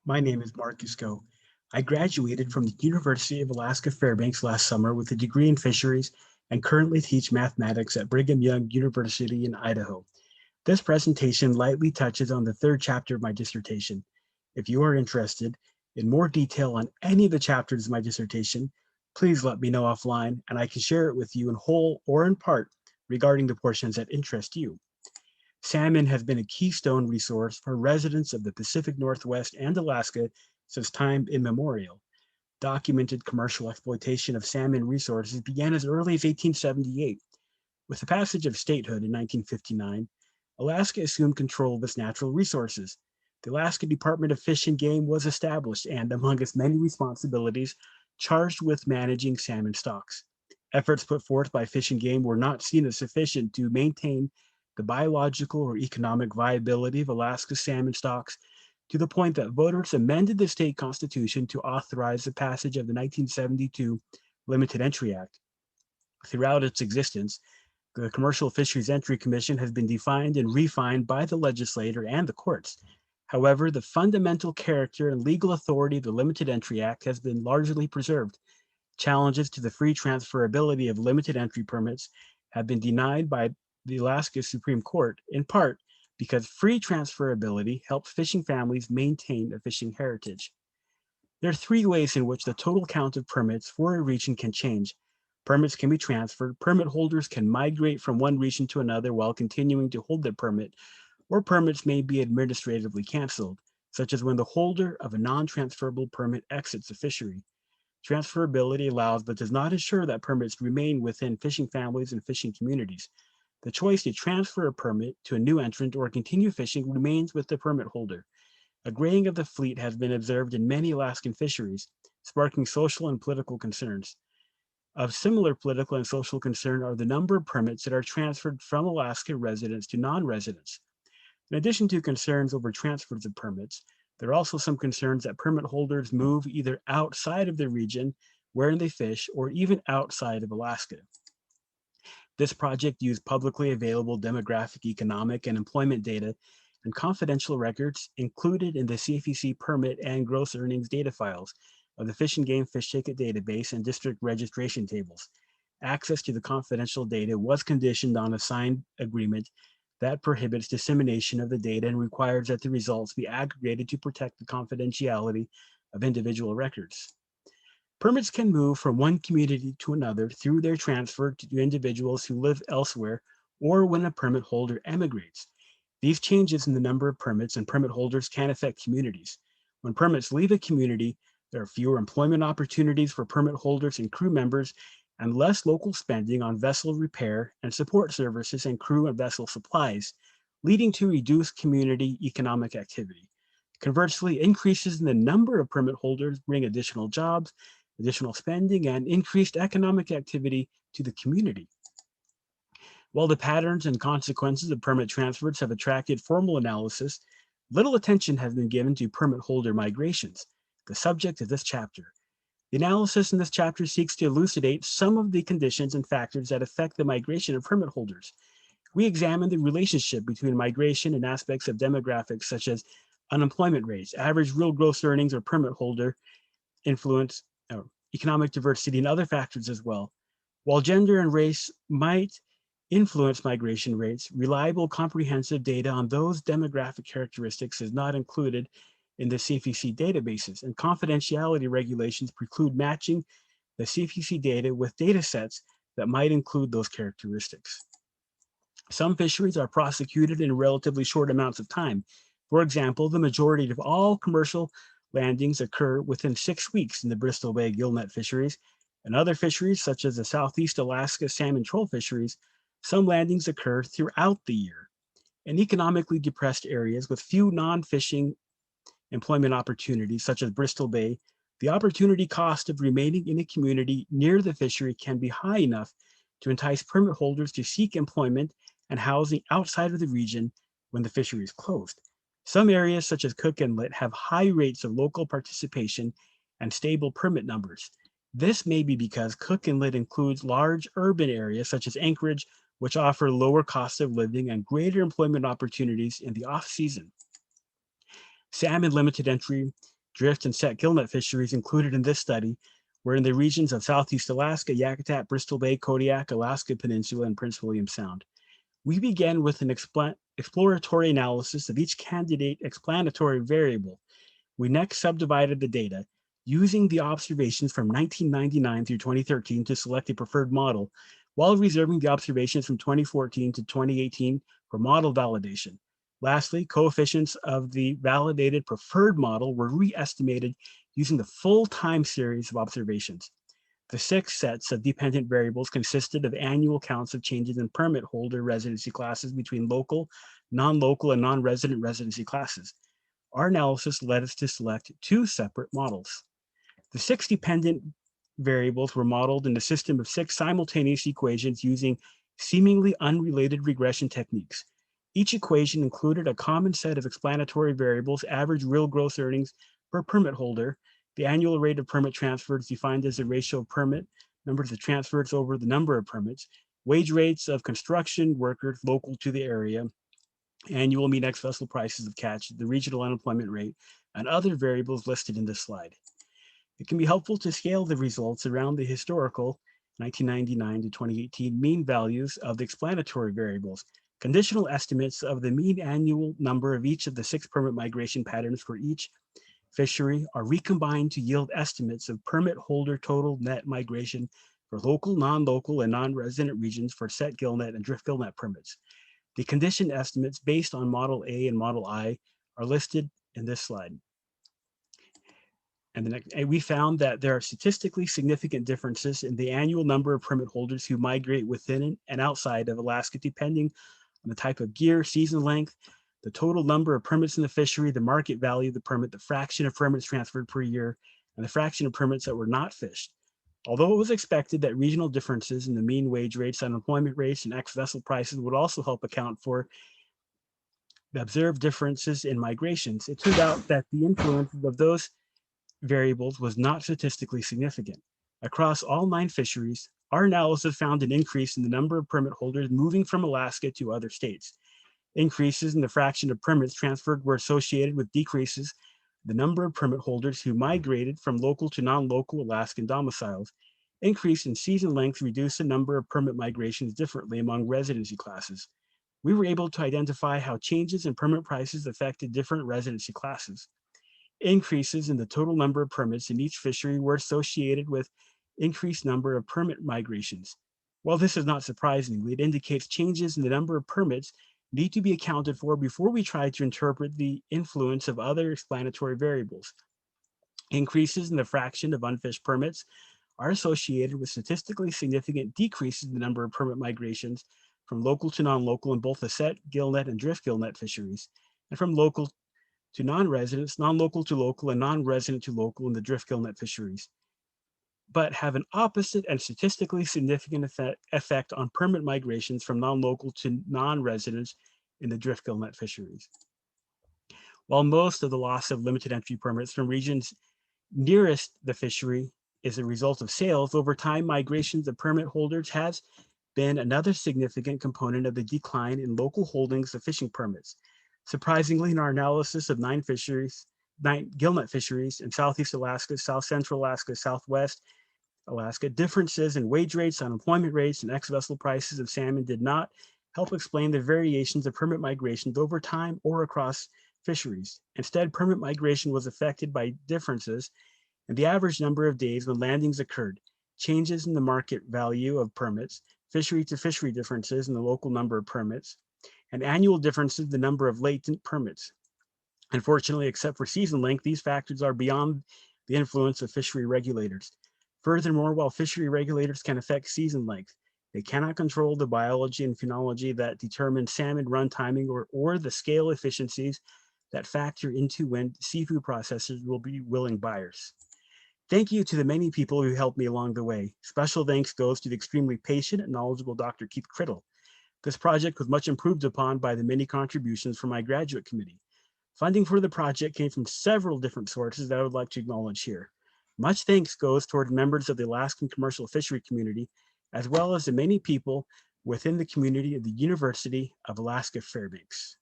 My name is Mark Isco. I graduated from the University of Alaska Fairbanks last summer with a degree in fisheries and currently teach mathematics at Brigham Young University in Idaho. This presentation lightly touches on the third chapter of my dissertation. If you are interested in more detail on any of the chapters of my dissertation, please let me know offline and I can share it with you in whole or in part regarding the portions that interest you. Salmon has been a keystone resource for residents of the Pacific Northwest and Alaska since time immemorial. Documented commercial exploitation of salmon resources began as early as 1878. With the passage of statehood in 1959, Alaska assumed control of its natural resources. The Alaska Department of Fish and Game was established and, among its many responsibilities, charged with managing salmon stocks. Efforts put forth by Fish and Game were not seen as sufficient to maintain the biological or economic viability of Alaska's salmon stocks to the point that voters amended the state constitution to authorize the passage of the 1972 Limited Entry Act. Throughout its existence, the Commercial Fisheries Entry Commission has been defined and refined by the legislature and the courts. However, the fundamental character and legal authority of the Limited Entry Act has been largely preserved. Challenges to the free transferability of limited entry permits have been denied by the Alaska Supreme Court, in part because free transferability helps fishing families maintain a fishing heritage. There are three ways in which the total count of permits for a region can change. Permits can be transferred, permit holders can migrate from one region to another while continuing to hold their permit, or permits may be administratively canceled, such as when the holder of a non-transferable permit exits a fishery. Transferability allows but does not ensure that permits remain within fishing families and fishing communities. The choice to transfer a permit to a new entrant or continue fishing remains with the permit holder. A graying of the fleet has been observed in many Alaskan fisheries, sparking social and political concerns. Of similar political and social concern are the number of permits that are transferred from Alaska residents to non-residents. In addition to concerns over transfers of permits, there are also some concerns that permit holders move either outside of the region wherein they fish or even outside of Alaska. This project used publicly available demographic, economic, and employment data and confidential records included in the CFEC permit and gross earnings data files of the Fish and Game Fish Ticket database and district registration tables. Access to the confidential data was conditioned on a signed agreement that prohibits dissemination of the data and requires that the results be aggregated to protect the confidentiality of individual records. Permits can move from one community to another through their transfer to individuals who live elsewhere or when a permit holder emigrates. These changes in the number of permits and permit holders can affect communities. When permits leave a community, there are fewer employment opportunities for permit holders and crew members and less local spending on vessel repair and support services and crew and vessel supplies, leading to reduced community economic activity. Conversely, increases in the number of permit holders bring additional jobs, additional spending, and increased economic activity to the community. While the patterns and consequences of permit transfers have attracted formal analysis, little attention has been given to permit holder migrations, the subject of this chapter. The analysis in this chapter seeks to elucidate some of the conditions and factors that affect the migration of permit holders. We examine the relationship between migration and aspects of demographics such as unemployment rates, average real gross earnings or permit holder influence, economic diversity, and other factors as well. While gender and race might influence migration rates, reliable comprehensive data on those demographic characteristics is not included in the CFEC databases, and confidentiality regulations preclude matching the CFEC data with data sets that might include those characteristics. Some fisheries are prosecuted in relatively short amounts of time. For example, the majority of all commercial landings occur within 6 weeks in the Bristol Bay gillnet fisheries. In other fisheries, such as the Southeast Alaska salmon troll fisheries, some landings occur throughout the year. In economically depressed areas with few non-fishing employment opportunities, such as Bristol Bay, the opportunity cost of remaining in a community near the fishery can be high enough to entice permit holders to seek employment and housing outside of the region when the fishery is closed. Some areas, such as Cook Inlet, have high rates of local participation and stable permit numbers. This may be because Cook Inlet includes large urban areas, such as Anchorage, which offer lower costs of living and greater employment opportunities in the off-season. Salmon limited entry drift, and set gillnet fisheries included in this study were in the regions of Southeast Alaska, Yakutat, Bristol Bay, Kodiak, Alaska Peninsula, and Prince William Sound. We began with an exploratory analysis of each candidate explanatory variable. We next subdivided the data using the observations from 1999 through 2013 to select a preferred model, while reserving the observations from 2014 to 2018 for model validation. Lastly, coefficients of the validated preferred model were re-estimated using the full time series of observations. The 6 sets of dependent variables consisted of annual counts of changes in permit holder residency classes between local, non-local, and non-resident residency classes. Our analysis led us to select 2 separate models. The 6 dependent variables were modeled in a system of 6 simultaneous equations using seemingly unrelated regression techniques. Each equation included a common set of explanatory variables: average real gross earnings per permit holder, the annual rate of permit transfers defined as the ratio of permit numbers of transfers over the number of permits, wage rates of construction workers local to the area, annual mean ex-vessel prices of catch, the regional unemployment rate, and other variables listed in this slide. It can be helpful to scale the results around the historical 1999 to 2018 mean values of the explanatory variables. Conditional estimates of the mean annual number of each of the 6 permit migration patterns for each fishery are recombined to yield estimates of permit holder total net migration for local, non-local, and non-resident regions for set gillnet and drift gillnet permits. The condition estimates based on Model A and Model I are listed in this slide. And we found that there are statistically significant differences in the annual number of permit holders who migrate within and outside of Alaska, depending on the type of gear, season length, the total number of permits in the fishery, the market value of the permit, the fraction of permits transferred per year, and the fraction of permits that were not fished. Although it was expected that regional differences in the mean wage rates, unemployment rates, and ex-vessel prices would also help account for the observed differences in migrations, it turned out that the influence of those variables was not statistically significant. Across all 9 fisheries, our analysis found an increase in the number of permit holders moving from Alaska to other states. Increases in the fraction of permits transferred were associated with decreases in the number of permit holders who migrated from local to non-local Alaskan domiciles. Increase in season length reduced the number of permit migrations differently among residency classes. We were able to identify how changes in permit prices affected different residency classes. Increases in the total number of permits in each fishery were associated with increased number of permit migrations. While this is not surprising, it indicates changes in the number of permits need to be accounted for before we try to interpret the influence of other explanatory variables. Increases in the fraction of unfished permits are associated with statistically significant decreases in the number of permit migrations from local to non-local in both the set gillnet and drift gillnet fisheries, and from local to non-residents, non-local to local, and non-resident to local in the drift gillnet fisheries, but have an opposite and statistically significant effect on permit migrations from non-local to non-residents in the drift gillnet fisheries. While most of the loss of limited entry permits from regions nearest the fishery is a result of sales, over time migrations of permit holders has been another significant component of the decline in local holdings of fishing permits. Surprisingly, in our analysis of 9 gillnet fisheries in Southeast Alaska, South Central Alaska, Southwest Alaska, differences in wage rates, unemployment rates, and ex-vessel prices of salmon did not help explain the variations of permit migrations over time or across fisheries. Instead, permit migration was affected by differences in the average number of days when landings occurred, changes in the market value of permits, fishery to fishery differences in the local number of permits, and annual differences in the number of latent permits. Unfortunately, except for season length, these factors are beyond the influence of fishery regulators. Furthermore, while fishery regulators can affect season length, they cannot control the biology and phenology that determine salmon run timing or the scale efficiencies that factor into when seafood processors will be willing buyers. Thank you to the many people who helped me along the way. Special thanks goes to the extremely patient and knowledgeable Dr. Keith Criddle. This project was much improved upon by the many contributions from my graduate committee. Funding for the project came from several different sources that I would like to acknowledge here. Much thanks goes toward members of the Alaskan commercial fishery community, as well as the many people within the community of the University of Alaska Fairbanks.